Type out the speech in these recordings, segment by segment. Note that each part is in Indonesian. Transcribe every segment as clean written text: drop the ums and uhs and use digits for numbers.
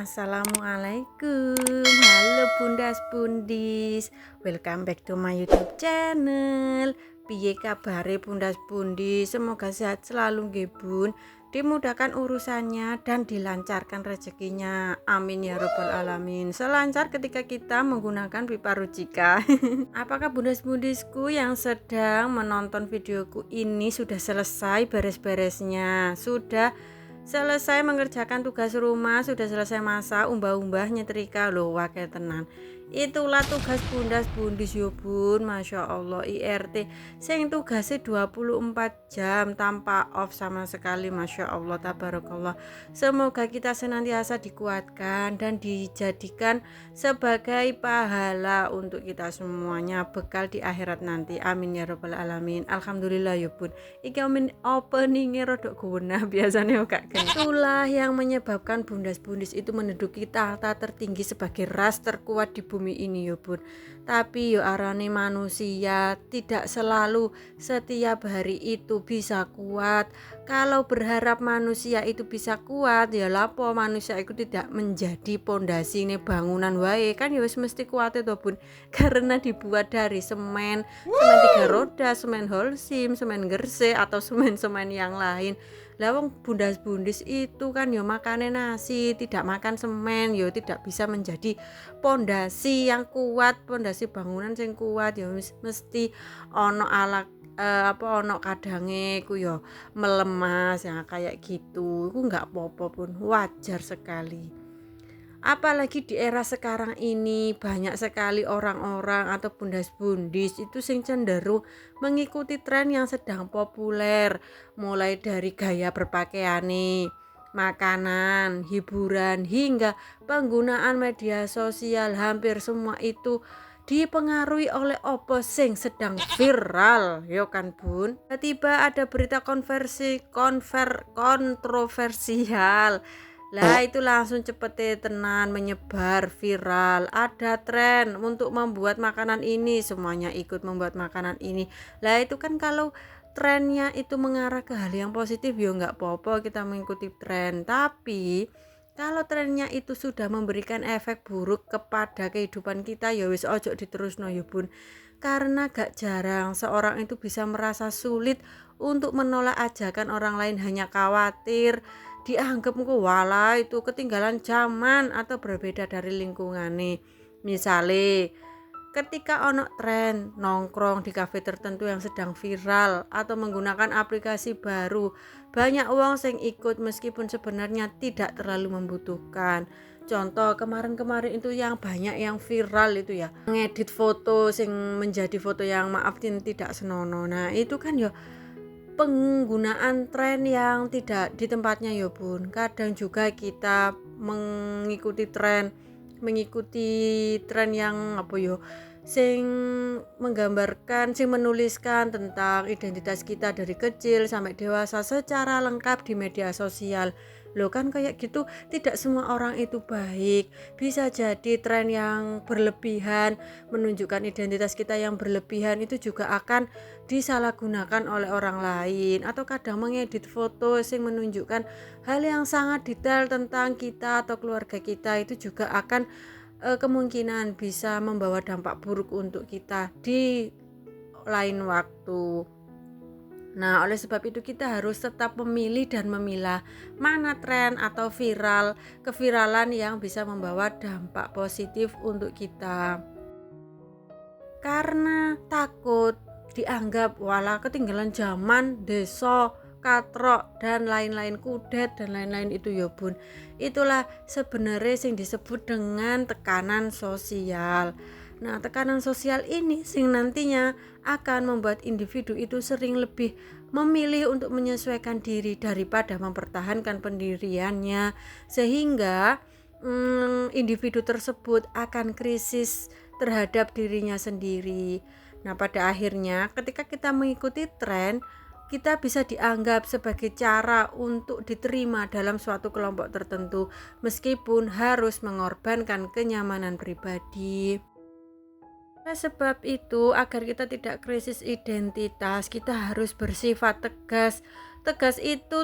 Assalamualaikum, halo bundas bundis, welcome back to my YouTube channel. Piye kabare bundas bundis, semoga sehat selalu nggih bun, dimudahkan urusannya dan dilancarkan rezekinya, amin ya robbal alamin. Selancar ketika kita menggunakan pipa Rujika. Apakah bundas bundisku yang sedang menonton videoku ini sudah selesai beres-beresnya, sudah selesai mengerjakan tugas rumah, sudah selesai masak, umbah-umbah, nyetrika, loh wakai tenan. Itulah tugas bundas bundis yo bun, Masya Allah. IRT sing tugasnya 24 jam tanpa off sama sekali, Masya Allah, tabarakallah. Semoga kita senantiasa dikuatkan dan dijadikan sebagai pahala untuk kita semuanya, bekal di akhirat nanti, amin ya robbal alamin. Alhamdulillah yo bun, iki openingnya rodok guna biasanya gak. Itulah yang menyebabkan bundas-bundis itu menduduki tahta tertinggi sebagai ras terkuat di bumi ini ya bun. Tapi yo arane manusia tidak selalu setiap hari itu bisa kuat. Kalau berharap manusia itu bisa kuat, ya lapo manusia itu tidak menjadi pondasi ini bangunan wae kan ya wis mesti kuat itu bun, karena dibuat dari semen 3 roda, semen holcim, semen gerse atau semen-semen yang lain. Lawang bundas-bundis itu kan yo makannya nasi, tidak makan semen, yo tidak bisa menjadi pondasi yang kuat, pondasi bangunan yang kuat, yo mesti ono ono kadange ku yo melemas ya kayak gitu. Itu nggak apa-apa pun, wajar sekali. Apalagi di era sekarang ini banyak sekali orang-orang atau bundas-bundis itu sing cenderung mengikuti tren yang sedang populer, mulai dari gaya berpakaian, makanan, hiburan hingga penggunaan media sosial. Hampir semua itu dipengaruhi oleh opo sing sedang viral, yo kan bun. Tiba ada berita kontroversial. Lah itu langsung cepet tenan menyebar viral. Ada tren untuk membuat makanan ini, semuanya ikut membuat makanan ini. Lah itu kan kalau trennya itu mengarah ke hal yang positif ya nggak apa-apa kita mengikuti tren. Tapi kalau trennya itu sudah memberikan efek buruk kepada kehidupan kita, ya wis ojo diterusno ya bun. Karena gak jarang seorang itu bisa merasa sulit untuk menolak ajakan orang lain hanya khawatir dianggap wala itu ketinggalan zaman atau berbeda dari lingkungannya. Misalnya ketika ono tren nongkrong di kafe tertentu yang sedang viral atau menggunakan aplikasi baru, banyak uang yang ikut meskipun sebenarnya tidak terlalu membutuhkan. Contoh kemarin-kemarin itu yang banyak yang viral itu ya, ngedit foto sing menjadi foto yang maaf tidak senonoh. Nah itu kan ya penggunaan tren yang tidak di tempatnya ya bun. Kadang juga kita mengikuti tren yang apa yo sing menggambarkan, sing menuliskan tentang identitas kita dari kecil sampai dewasa secara lengkap di media sosial. Loh kan kayak gitu, tidak semua orang itu baik. Bisa jadi tren yang berlebihan, menunjukkan identitas kita yang berlebihan itu juga akan disalahgunakan oleh orang lain, atau kadang mengedit foto yang menunjukkan hal yang sangat detail tentang kita atau keluarga kita, itu juga akan kemungkinan bisa membawa dampak buruk untuk kita di lain waktu. Nah, oleh sebab itu kita harus tetap memilih dan memilah mana tren atau keviralan yang bisa membawa dampak positif untuk kita. Karena takut dianggap wala ketinggalan zaman, desa, katrok dan lain-lain, kudet dan lain-lain itu ya bun. Itulah sebenarnya yang disebut dengan tekanan sosial. Nah, tekanan sosial ini sing nantinya akan membuat individu itu sering lebih memilih untuk menyesuaikan diri daripada mempertahankan pendiriannya, sehingga individu tersebut akan krisis terhadap dirinya sendiri. Nah, pada akhirnya ketika kita mengikuti tren, kita bisa dianggap sebagai cara untuk diterima dalam suatu kelompok tertentu, meskipun harus mengorbankan kenyamanan pribadi. Sebab itu, agar kita tidak krisis identitas, kita harus bersifat tegas. Tegas itu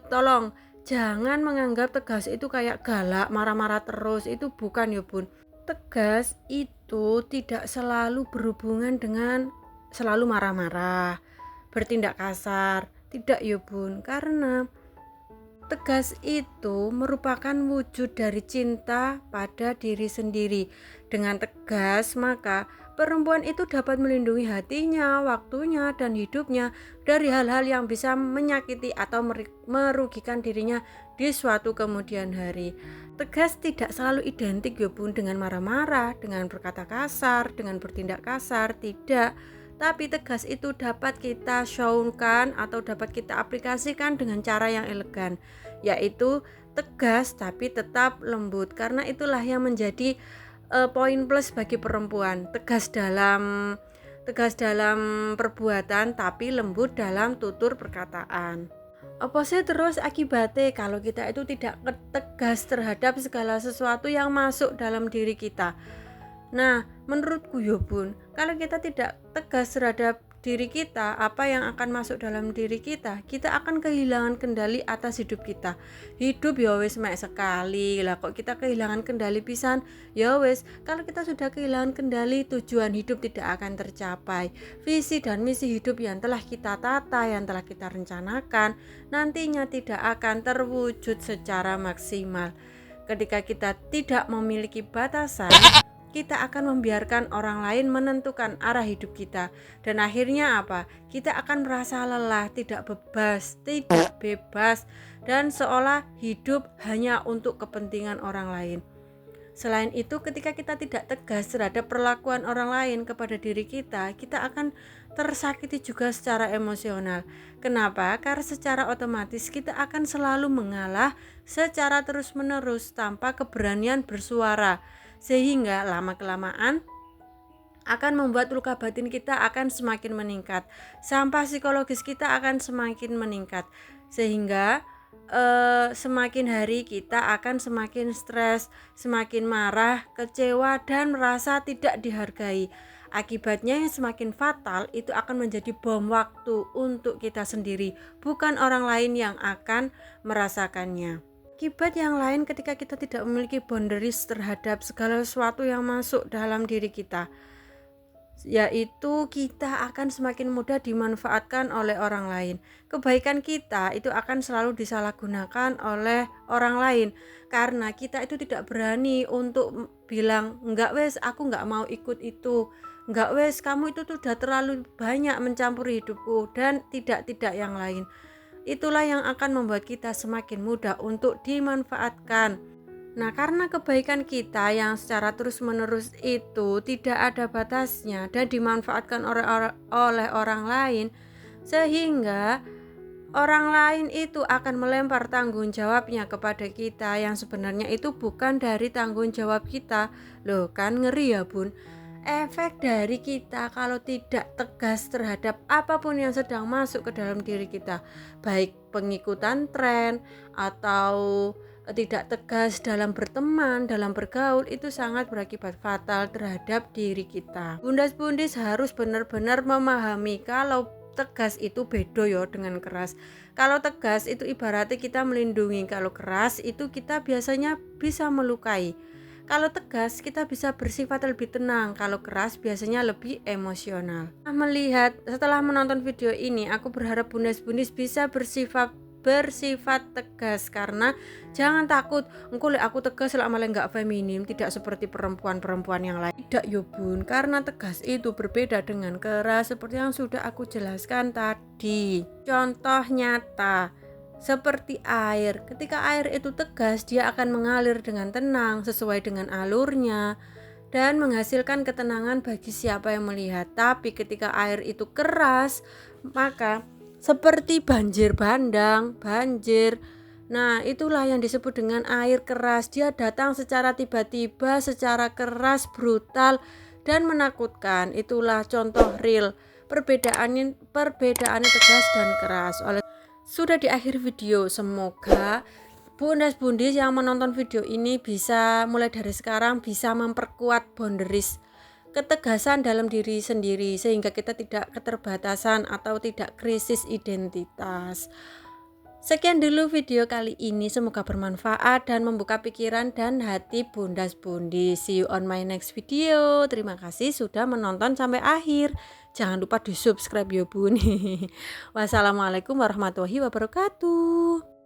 tolong jangan menganggap tegas itu kayak galak, marah-marah terus. Itu bukan ya bun. Tegas itu tidak selalu berhubungan dengan selalu marah-marah, bertindak kasar. Tidak ya bun, karena tegas itu merupakan wujud dari cinta pada diri sendiri. Dengan tegas, maka perempuan itu dapat melindungi hatinya, waktunya, dan hidupnya dari hal-hal yang bisa menyakiti atau merugikan dirinya di suatu kemudian hari. Tegas tidak selalu identik ya bun dengan marah-marah, dengan berkata kasar, dengan bertindak kasar, tidak. Tapi tegas itu dapat kita show-kan atau dapat kita aplikasikan dengan cara yang elegan, yaitu tegas tapi tetap lembut, karena itulah yang menjadi poin plus bagi perempuan. Tegas dalam perbuatan tapi lembut dalam tutur perkataan. Apa sih terus akibatnya kalau kita itu tidak tegas terhadap segala sesuatu yang masuk dalam diri kita? Nah, menurutku ya bun, kalau kita tidak tegas terhadap diri kita, apa yang akan masuk dalam diri kita akan kehilangan kendali atas hidup kita. Hidup ya wis mek sekali lah, kok kita kehilangan kendali pisan. Ya wis, kalau kita sudah kehilangan kendali, tujuan hidup tidak akan tercapai. Visi dan misi hidup yang telah kita tata, yang telah kita rencanakan, nantinya tidak akan terwujud secara maksimal. Ketika kita tidak memiliki batasan, kita akan membiarkan orang lain menentukan arah hidup kita, dan akhirnya apa? Kita akan merasa lelah, tidak bebas, dan seolah hidup hanya untuk kepentingan orang lain. Selain itu, ketika kita tidak tegas terhadap perlakuan orang lain kepada diri kita akan tersakiti juga secara emosional. Kenapa? Karena secara otomatis kita akan selalu mengalah secara terus-menerus tanpa keberanian bersuara, sehingga lama-kelamaan akan membuat luka batin kita akan semakin meningkat, sampah psikologis kita akan semakin meningkat, sehingga semakin hari kita akan semakin stres, semakin marah, kecewa, dan merasa tidak dihargai. Akibatnya yang semakin fatal itu akan menjadi bom waktu untuk kita sendiri, bukan orang lain yang akan merasakannya. Akibat yang lain ketika kita tidak memiliki boundaries terhadap segala sesuatu yang masuk dalam diri kita, yaitu kita akan semakin mudah dimanfaatkan oleh orang lain. Kebaikan kita itu akan selalu disalahgunakan oleh orang lain, karena kita itu tidak berani untuk bilang, enggak wes, aku enggak mau ikut itu, enggak wes, kamu itu sudah terlalu banyak mencampuri hidupku, dan tidak yang lain. Itulah yang akan membuat kita semakin mudah untuk dimanfaatkan. Nah, karena kebaikan kita yang secara terus-menerus itu tidak ada batasnya dan dimanfaatkan oleh orang lain, sehingga orang lain itu akan melempar tanggung jawabnya kepada kita yang sebenarnya itu bukan dari tanggung jawab kita. Loh, kan ngeri ya bun. Efek dari kita kalau tidak tegas terhadap apapun yang sedang masuk ke dalam diri kita, baik pengikutan tren atau tidak tegas dalam berteman, dalam bergaul, itu sangat berakibat fatal terhadap diri kita. Bundas-bundis harus benar-benar memahami kalau tegas itu beda ya dengan keras. Kalau tegas itu ibaratnya kita melindungi, kalau keras itu kita biasanya bisa melukai. Kalau tegas kita bisa bersifat lebih tenang, kalau keras biasanya lebih emosional. Setelah menonton video ini, aku berharap bundas-bundis bisa bersifat tegas, karena jangan takut engko lek aku tegas lek malah enggak feminim, tidak seperti perempuan-perempuan yang lain. Tidak yo bun, karena tegas itu berbeda dengan keras seperti yang sudah aku jelaskan tadi. Contoh nyata seperti air, ketika air itu tegas dia akan mengalir dengan tenang sesuai dengan alurnya dan menghasilkan ketenangan bagi siapa yang melihat. Tapi ketika air itu keras, maka seperti banjir bandang, banjir. Nah, itulah yang disebut dengan air keras. Dia datang secara tiba-tiba, secara keras, brutal, dan menakutkan. Itulah contoh real perbedaannya tegas dan keras. Sudah di akhir video, semoga bundas-bundis yang menonton video ini bisa mulai dari sekarang bisa memperkuat boundaries, ketegasan dalam diri sendiri, sehingga kita tidak keterbatasan atau tidak krisis identitas. Sekian dulu video kali ini, semoga bermanfaat dan membuka pikiran dan hati Bundas Bundi. See you on my next video. Terima kasih sudah menonton sampai akhir. Jangan lupa di subscribe ya bun. Wassalamualaikum warahmatullahi wabarakatuh.